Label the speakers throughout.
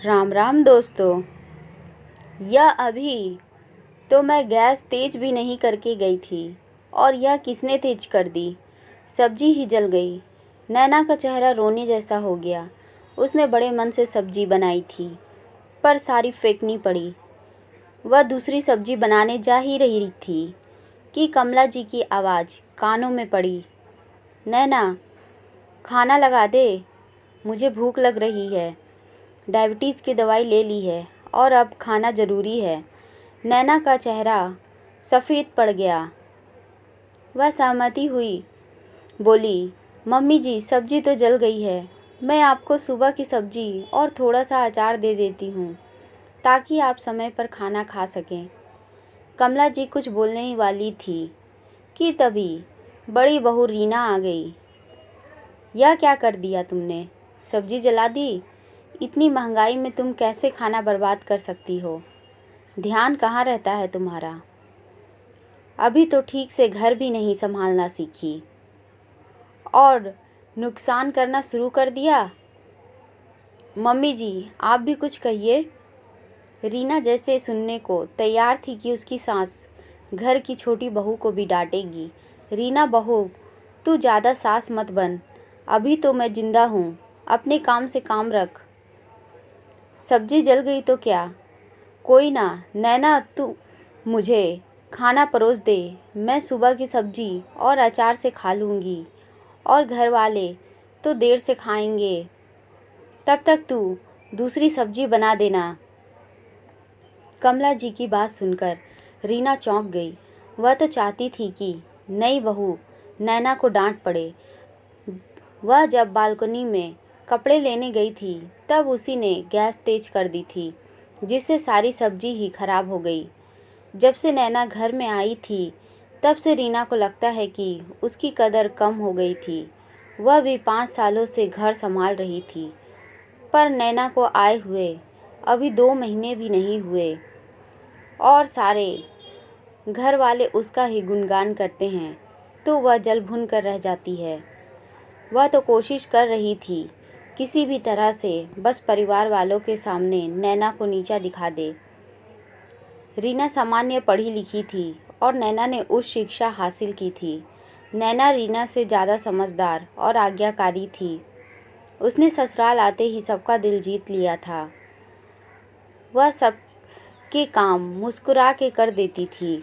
Speaker 1: राम राम दोस्तों। यह अभी तो मैं गैस तेज भी नहीं करके गई थी और यह किसने तेज कर दी। सब्जी ही जल गई। नैना का चेहरा रोने जैसा हो गया। उसने बड़े मन से सब्जी बनाई थी पर सारी फेंकनी पड़ी। वह दूसरी सब्जी बनाने जा ही रही थी कि कमला जी की आवाज़ कानों में पड़ी। नैना, खाना लगा दे, मुझे भूख लग रही है। डायबिटीज़ की दवाई ले ली है और अब खाना ज़रूरी है। नैना का चेहरा सफ़ेद पड़ गया। वह सहमति हुई, बोली, मम्मी जी सब्जी तो जल गई है। मैं आपको सुबह की सब्जी और थोड़ा सा अचार दे देती हूँ ताकि आप समय पर खाना खा सकें। कमला जी कुछ बोलने ही वाली थी कि तभी बड़ी बहू रीना आ गई। यह क्या कर दिया तुमने? सब्जी जला दी? इतनी महंगाई में तुम कैसे खाना बर्बाद कर सकती हो? ध्यान कहाँ रहता है तुम्हारा? अभी तो ठीक से घर भी नहीं संभालना सीखी और नुकसान करना शुरू कर दिया। मम्मी जी, आप भी कुछ कहिए। रीना जैसे सुनने को तैयार थी कि उसकी सास घर की छोटी बहू को भी डांटेगी। रीना बहू, तू ज़्यादा सास मत बन। अभी तो मैं जिंदा हूँ, अपने काम से काम रख। सब्जी जल गई तो क्या, कोई ना। नैना, तू मुझे खाना परोस दे। मैं सुबह की सब्जी और अचार से खा लूँगी और घर वाले तो देर से खाएंगे। तब तक तू दूसरी सब्जी बना देना। कमला जी की बात सुनकर रीना चौंक गई। वह तो चाहती थी कि नई बहू नैना को डांट पड़े। वह जब बालकनी में कपड़े लेने गई थी तब उसी ने गैस तेज कर दी थी, जिससे सारी सब्जी ही खराब हो गई। जब से नैना घर में आई थी तब से रीना को लगता है कि उसकी कदर कम हो गई थी। वह भी 5 सालों से घर संभाल रही थी, पर नैना को आए हुए अभी 2 महीने भी नहीं हुए और सारे घर वाले उसका ही गुणगान करते हैं तो वह जल भुन कर रह जाती है। वह तो कोशिश कर रही थी किसी भी तरह से बस परिवार वालों के सामने नैना को नीचा दिखा दे। रीना सामान्य पढ़ी लिखी थी और नैना ने उच्च शिक्षा हासिल की थी। नैना रीना से ज़्यादा समझदार और आज्ञाकारी थी। उसने ससुराल आते ही सबका दिल जीत लिया था। वह सबके काम मुस्कुरा के कर देती थी।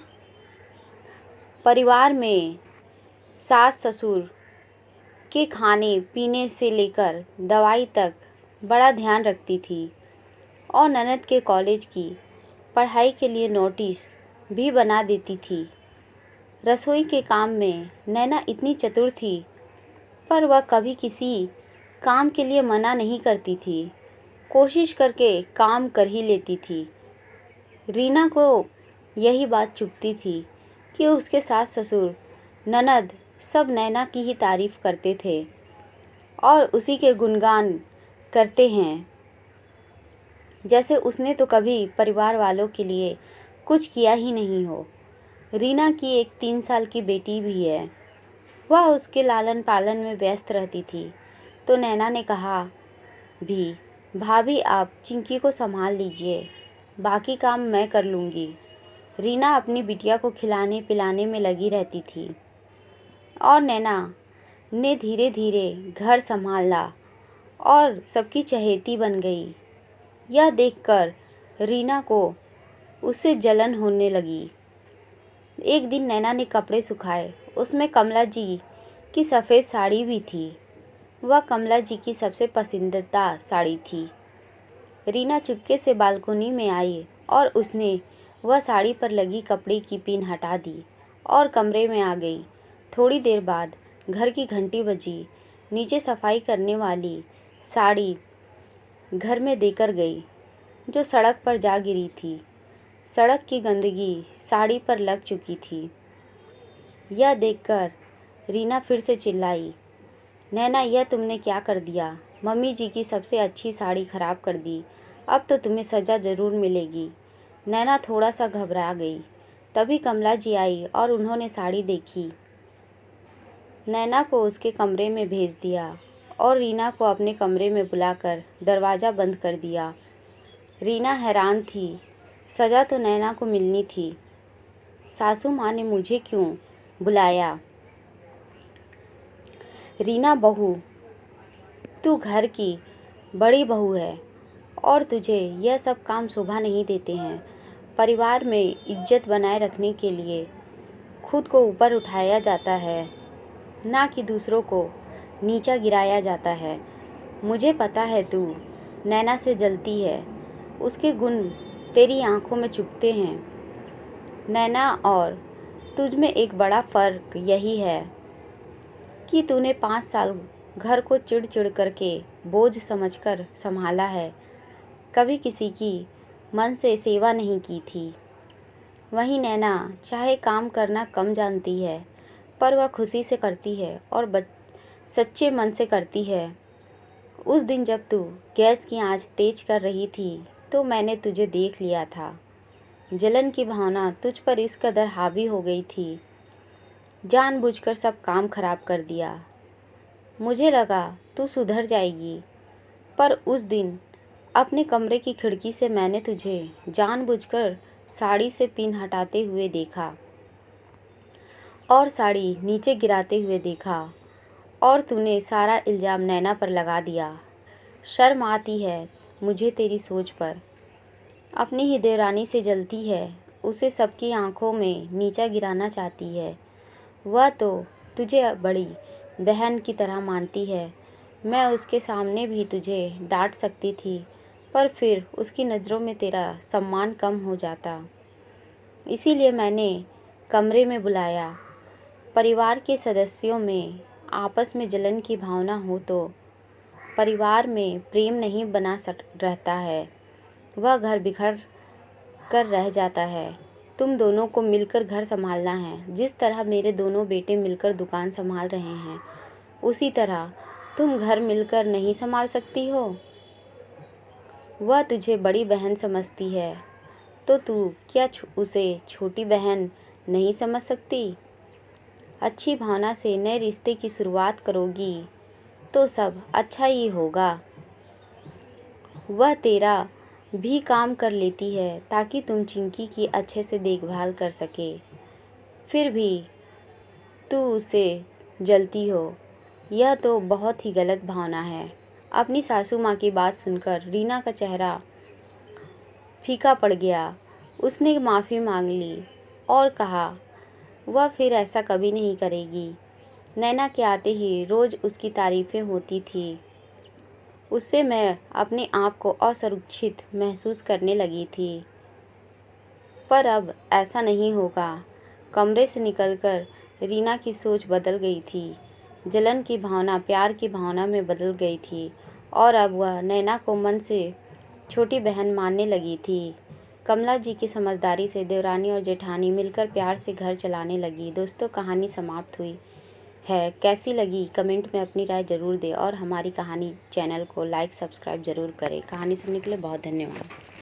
Speaker 1: परिवार में सास ससुर के खाने पीने से लेकर दवाई तक बड़ा ध्यान रखती थी और ननद के कॉलेज की पढ़ाई के लिए नोटिस भी बना देती थी। रसोई के काम में नैना इतनी चतुर थी, पर वह कभी किसी काम के लिए मना नहीं करती थी। कोशिश करके काम कर ही लेती थी। रीना को यही बात चुभती थी कि उसके सास ससुर ननद सब नैना की ही तारीफ़ करते थे और उसी के गुणगान करते हैं, जैसे उसने तो कभी परिवार वालों के लिए कुछ किया ही नहीं हो। रीना की एक 3 साल की बेटी भी है। वह उसके लालन पालन में व्यस्त रहती थी। तो नैना ने कहा भी, भाभी आप चिंकी को संभाल लीजिए, बाकी काम मैं कर लूँगी। रीना अपनी बिटिया को खिलाने पिलाने में लगी रहती थी और नैना ने धीरे धीरे घर संभाला और सबकी चहेती बन गई। यह देखकर रीना को उससे जलन होने लगी। एक दिन नैना ने कपड़े सुखाए। उसमें कमला जी की सफ़ेद साड़ी भी थी। वह कमला जी की सबसे पसंदीदा साड़ी थी। रीना चुपके से बालकनी में आई और उसने वह साड़ी पर लगी कपड़े की पिन हटा दी और कमरे में आ गई। थोड़ी देर बाद घर की घंटी बजी। नीचे सफाई करने वाली साड़ी घर में देकर गई, जो सड़क पर जा गिरी थी। सड़क की गंदगी साड़ी पर लग चुकी थी। यह देखकर रीना फिर से चिल्लाई, नैना यह तुमने क्या कर दिया? मम्मी जी की सबसे अच्छी साड़ी खराब कर दी। अब तो तुम्हें सज़ा ज़रूर मिलेगी। नैना थोड़ा सा घबरा गई। तभी कमला जी आई और उन्होंने साड़ी देखी। नैना को उसके कमरे में भेज दिया और रीना को अपने कमरे में बुलाकर दरवाज़ा बंद कर दिया। रीना हैरान थी। सज़ा तो नैना को मिलनी थी। सासू माँ ने मुझे क्यों बुलाया? रीना बहू, तू घर की बड़ी बहू है और तुझे यह सब काम शोभा नहीं देते हैं। परिवार में इज्जत बनाए रखने के लिए खुद को ऊपर उठाया जाता है, ना कि दूसरों को नीचा गिराया जाता है। मुझे पता है तू नैना से जलती है, उसके गुण तेरी आंखों में चुभते हैं। नैना और तुझ में एक बड़ा फ़र्क यही है कि तूने 5 साल घर को चिढ़-चिढ़ करके बोझ समझकर संभाला है, कभी किसी की मन से सेवा नहीं की थी। वहीं नैना चाहे काम करना कम जानती है, पर वह खुशी से करती है और सच्चे मन से करती है। उस दिन जब तू गैस की आंच तेज कर रही थी, तो मैंने तुझे देख लिया था। जलन की भावना तुझ पर इस कदर हावी हो गई थी, जानबूझकर सब काम खराब कर दिया। मुझे लगा तू सुधर जाएगी, पर उस दिन अपने कमरे की खिड़की से मैंने तुझे जानबूझकर साड़ी से पिन हटाते हुए देखा और साड़ी नीचे गिराते हुए देखा, और तूने सारा इल्ज़ाम नैना पर लगा दिया। शर्म आती है मुझे तेरी सोच पर। अपनी ही देवरानी से जलती है, उसे सबकी आंखों में नीचा गिराना चाहती है। वह तो तुझे बड़ी बहन की तरह मानती है। मैं उसके सामने भी तुझे डांट सकती थी, पर फिर उसकी नज़रों में तेरा सम्मान कम हो जाता। इसीलिए मैंने कमरे में बुलाया। परिवार के सदस्यों में आपस में जलन की भावना हो तो परिवार में प्रेम नहीं बना रहता है, वह घर बिखर कर रह जाता है। तुम दोनों को मिलकर घर संभालना है। जिस तरह मेरे दोनों बेटे मिलकर दुकान संभाल रहे हैं, उसी तरह तुम घर मिलकर नहीं संभाल सकती हो। वह तुझे बड़ी बहन समझती है, तो तू क्या उसे छोटी बहन नहीं समझ सकती? अच्छी भावना से नए रिश्ते की शुरुआत करोगी तो सब अच्छा ही होगा। वह तेरा भी काम कर लेती है ताकि तुम चिंकी की अच्छे से देखभाल कर सके। फिर भी तू उसे जलती हो, यह तो बहुत ही गलत भावना है। अपनी सासू माँ की बात सुनकर रीना का चेहरा फीका पड़ गया। उसने माफ़ी मांग ली और कहा वह फिर ऐसा कभी नहीं करेगी। नैना के आते ही रोज़ उसकी तारीफ़ें होती थी। उससे मैं अपने आप को असुरक्षित महसूस करने लगी थी, पर अब ऐसा नहीं होगा। कमरे से निकलकर रीना की सोच बदल गई थी। जलन की भावना प्यार की भावना में बदल गई थी और अब वह नैना को मन से छोटी बहन मानने लगी थी। कमला जी की समझदारी से देवरानी और जेठानी मिलकर प्यार से घर चलाने लगी। दोस्तों, कहानी समाप्त हुई है। कैसी लगी कमेंट में अपनी राय ज़रूर दें और हमारी कहानी चैनल को लाइक सब्सक्राइब ज़रूर करें। कहानी सुनने के लिए बहुत धन्यवाद।